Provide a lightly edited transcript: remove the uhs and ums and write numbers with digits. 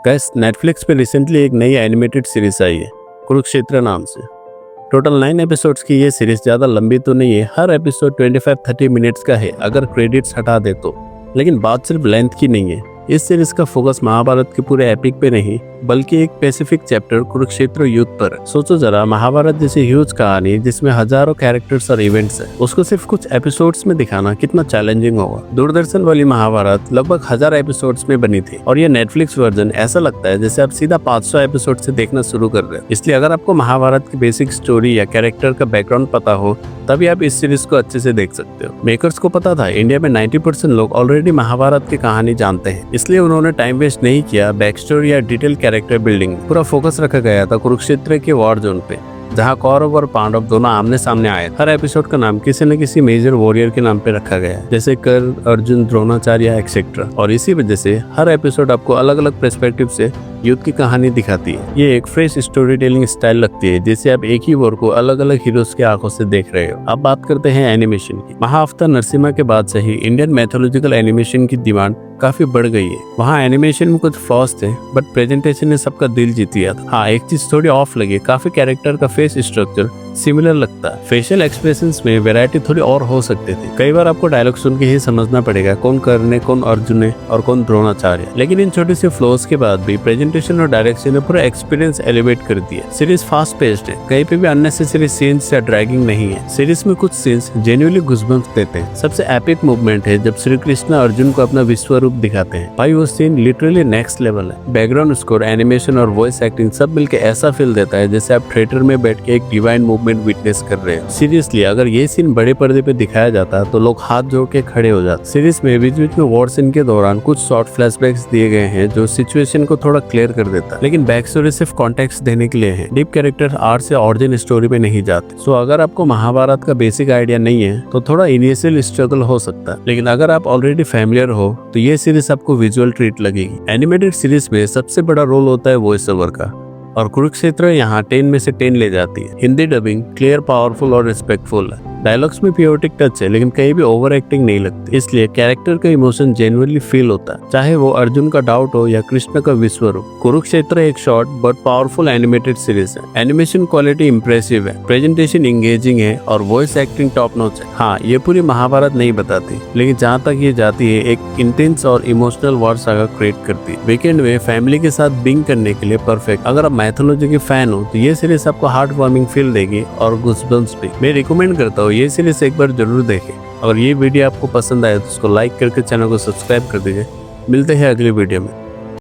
Gas Netflix पे recently एक नई एनिमेटेड सीरीज आई है कुरुक्षेत्र नाम से। टोटल 9 एपिसोड्स की ये सीरीज ज़्यादा लंबी तो नहीं है, हर एपिसोड 25-30 मिनट्स का है अगर क्रेडिट्स हटा दे तो। लेकिन बात सिर्फ लेंथ की नहीं है, इस सीरीज का फोकस महाभारत के पूरे एपिक पे नहीं बल्कि एक स्पेसिफिक चैप्टर कुरुक्षेत्र युद्ध पर है। सोचो जरा, महाभारत जैसी ह्यूज कहानी जिसमें हजारों कैरेक्टर्स और इवेंट्स है, उसको सिर्फ कुछ एपिसोड्स में दिखाना कितना चैलेंजिंग होगा। दूरदर्शन वाली महाभारत लगभग 1000 एपिसोड्स में बनी थी और ये नेटफ्लिक्स वर्जन ऐसा लगता है जैसे आप सीधा 500 एपिसोड से देखना शुरू कर रहे हो। इसलिए अगर आपको महाभारत की बेसिक स्टोरी या कैरेक्टर का बैकग्राउंड पता हो तभी आप इस सीरीज को अच्छे से देख सकते हो। मेकर्स को पता था इंडिया में 90% लोग ऑलरेडी महाभारत की कहानी जानते हैं, इसलिए उन्होंने टाइम वेस्ट नहीं किया बैक स्टोरी या डिटेल कैरेक्टर बिल्डिंग। पूरा फोकस रखा गया था कुरुक्षेत्र के वॉर जोन पे, जहाँ कौरव और पांडव दोनों आमने सामने आए। हर एपिसोड का नाम किसी न किसी मेजर वॉरियर के नाम पे रखा गया है, जैसे कर्ण, अर्जुन, द्रोणाचार्य एक्सेट्रा। और इसी वजह से हर एपिसोड आपको अलग अलग पर्सपेक्टिव से युद्ध की कहानी दिखाती है। ये एक फ्रेश स्टोरी टेलिंग स्टाइल लगती है, जैसे आप एक ही वॉर को अलग अलग हीरोज के आंखों से देख रहे हो। अब बात करते हैं एनिमेशन की। महाअवतार नरसिम्हा के बाद से ही इंडियन मैथोलॉजिकल एनिमेशन की डिमांड काफी बढ़ गई है। वहाँ एनिमेशन में कुछ फ्लॉज थे बट प्रेजेंटेशन ने सबका दिल जीत लिया था। हाँ, एक चीज थोड़ी ऑफ लगी, काफी कैरेक्टर का फेस स्ट्रक्चर सिमिलर लगता है। फेशियल एक्सप्रेशंस में वैरायटी थोड़ी और हो सकते थे। कई बार आपको डायलॉग सुन के ही समझना पड़ेगा कौन कर्ण है, कौन अर्जुन है और कौन द्रोणाचार्य। लेकिन इन छोटी सी फ्लॉज के बाद भी प्रेजेंटेशन और डायरेक्शन ने पूरा एक्सपीरियंस एलिवेट कर दिया। सीरीज फास्ट पेस्ड है, कहीं पे भी अननेसेसरी सीन्स या ड्रैगिंग नहीं है। सीरीज में कुछ सीन्स जेन्युइनली गूज़बम्प्स देते हैं। सबसे एपिक मूवमेंट है जब श्री कृष्ण अर्जुन को अपना विश्व रूप दिखाते हैं। भाई वो सीन लिटरली नेक्स्ट लेवल है। बैकग्राउंड स्कोर, एनिमेशन और वॉइस एक्टिंग सब मिलकर ऐसा फील देता है जैसे आप थिएटर में बैठ के एक डिवाइन मूवमेंट विटनेस कर रहे हो। सीरियसली अगर ये सीन बड़े पर्दे पे दिखाया जाता तो लोग हाथ जोड़ के खड़े हो जाते। सीरीज में बीच बीच में वॉर सीन के दौरान कुछ शॉर्ट फ्लैशबैक्स दिए गए हैं जो सिचुएशन को थोड़ा क्लियर कर देता है, लेकिन बैक स्टोरी सिर्फ कॉन्टेक्स्ट देने के लिए है। डीप कैरेक्टर आर्ट से ऑरिजिन स्टोरी में नहीं जाते। सो अगर आपको महाभारत का बेसिक आइडिया नहीं है तो थोड़ा इनिशियल स्ट्रगल हो सकता है, लेकिन अगर आप ऑलरेडी फैमिलियर हो तो ये सीरीज आपको विजुअल ट्रीट लगेगी। एनिमेटेड सीरीज में सबसे बड़ा रोल होता है वॉइस ओवर का, और कुरुक्षेत्र यहाँ 10 में से 10 ले जाती है। हिंदी डबिंग क्लियर, पावरफुल और रिस्पेक्टफुल है। डायलॉग्स में पियोटिक टच है लेकिन कहीं भी ओवर एक्टिंग नहीं लगती, इसलिए कैरेक्टर का इमोशन जेन्युइनली फील होता है, चाहे वो अर्जुन का डाउट हो या कृष्ण का विश्व रूप। कुरुक्षेत्र एक short but powerful animated series है। एनिमेशन क्वालिटी इंप्रेसिव है, प्रेजेंटेशन इंगेजिंग है और वॉइस एक्टिंग टॉप नॉच है। हाँ, ये पूरी महाभारत नहीं बताती, लेकिन जहाँ तक ये जाती है एक इंटेंस और इमोशनल वॉर सागा क्रिएट करती है। वीकेंड में फैमिली के साथ बिंग करने के लिए परफेक्ट। अगर आप मैथोलॉजी के फैन हो तो ये सीरीज आपको हार्ट वार्मिंग फील देगी और गूज़बम्प्स भी। मैं रिकमेंड करता हूँ ये सीरीज एक बार जरूर देखें। अगर ये वीडियो आपको पसंद आए तो उसको लाइक करके चैनल को सब्सक्राइब कर दीजिए। मिलते हैं अगली वीडियो में।